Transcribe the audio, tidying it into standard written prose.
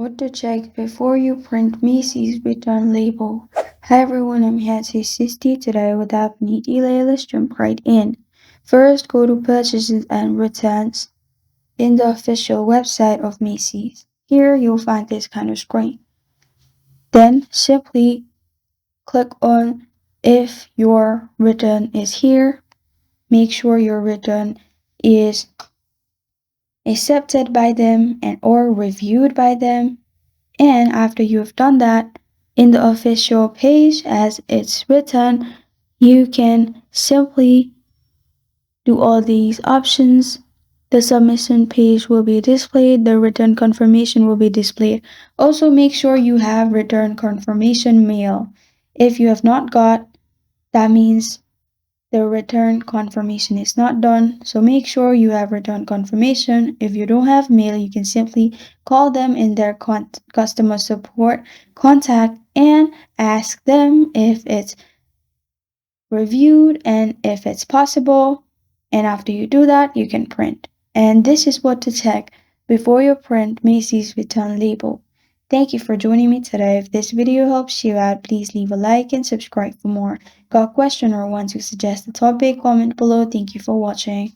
What to check before you print Macy's return label. Hi everyone, I'm Macy. Today without any delay, let's jump right in. First, go to Purchases and Returns in the official website of Macy's. Here you'll find this kind of screen. Then simply click on if your return is here. Make sure your return is accepted by them and or reviewed by them. And after you've done that, in the official page as it's written, you can simply do all these options. The submission page will be displayed, the return confirmation will be displayed. Also make sure you have return confirmation mail. If you have not got, that means the return confirmation is not done. So make sure you have return confirmation. If you don't have mail, you can simply call them in their customer support contact and ask them if it's reviewed and if it's possible. And after you do that, you can print. And this is what to check before you print Macy's return label. Thank you for joining me today. If this video helps you out, please leave a like and subscribe for more. Got a question or want to suggest a topic? Comment below. Thank you for watching.